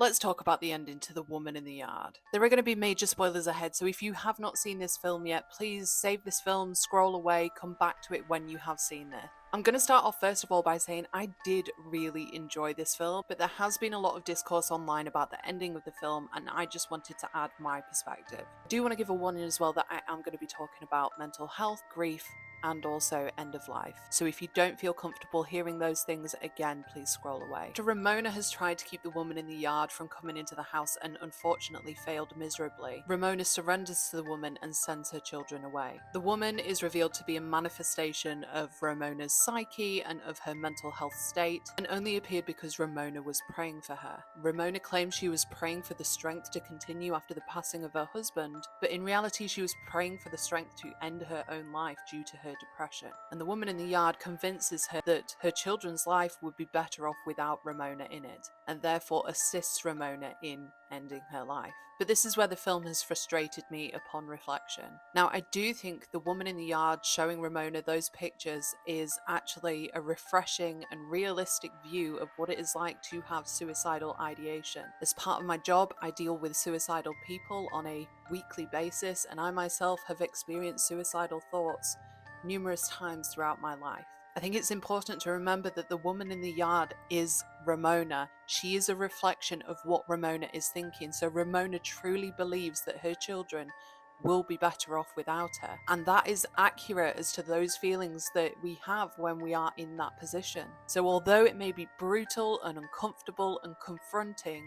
Let's talk about the ending to The Woman in the Yard. There are going to be major spoilers ahead, so if you have not seen this film yet, please save this film, scroll away, come back to it when you have seen this. I'm going to start off first of all by saying I did really enjoy this film, but there has been a lot of discourse online about the ending of the film, and I just wanted to add my perspective. I do want to give a warning as well that I am going to be talking about mental health, grief, and also end of life. So if you don't feel comfortable hearing those things again, please scroll away. After Ramona has tried to keep the woman in the yard from coming into the house and unfortunately failed miserably, Ramona surrenders to the woman and sends her children away. The woman is revealed to be a manifestation of Ramona's psyche and of her mental health state, and only appeared because Ramona was praying for her. Ramona claims she was praying for the strength to continue after the passing of her husband, but in reality she was praying for the strength to end her own life due to her depression. And the woman in the yard convinces her that her children's life would be better off without Ramona in it, and therefore assists Ramona in ending her life. But this is where the film has frustrated me upon reflection. Now, I do think the woman in the yard showing Ramona those pictures is actually a refreshing and realistic view of what it is like to have suicidal ideation. As part of my job, I deal with suicidal people on a weekly basis, and I myself have experienced suicidal thoughts numerous times throughout my life. I think it's important to remember that the woman in the yard is Ramona. She is a reflection of what Ramona is thinking. So Ramona truly believes that her children will be better off without her. And that is accurate as to those feelings that we have when we are in that position. So although it may be brutal and uncomfortable and confronting,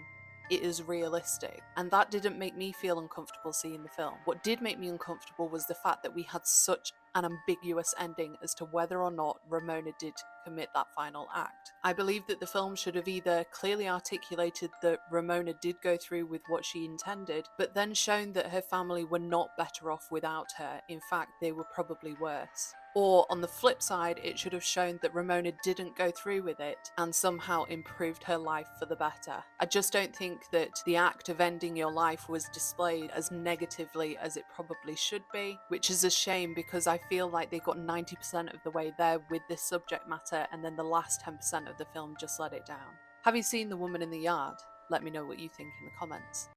it is realistic. And that didn't make me feel uncomfortable seeing the film. What did make me uncomfortable was the fact that we had such an ambiguous ending as to whether or not Ramona did commit that final act. I believe that the film should have either clearly articulated that Ramona did go through with what she intended, but then shown that her family were not better off without her. In fact, they were probably worse. Or on the flip side, it should have shown that Ramona didn't go through with it and somehow improved her life for the better. I just don't think that the act of ending your life was displayed as negatively as it probably should be, which is a shame because I feel like they got 90% of the way there with this subject matter, and then the last 10% of the film just let it down. Have you seen The Woman in the Yard? Let me know what you think in the comments.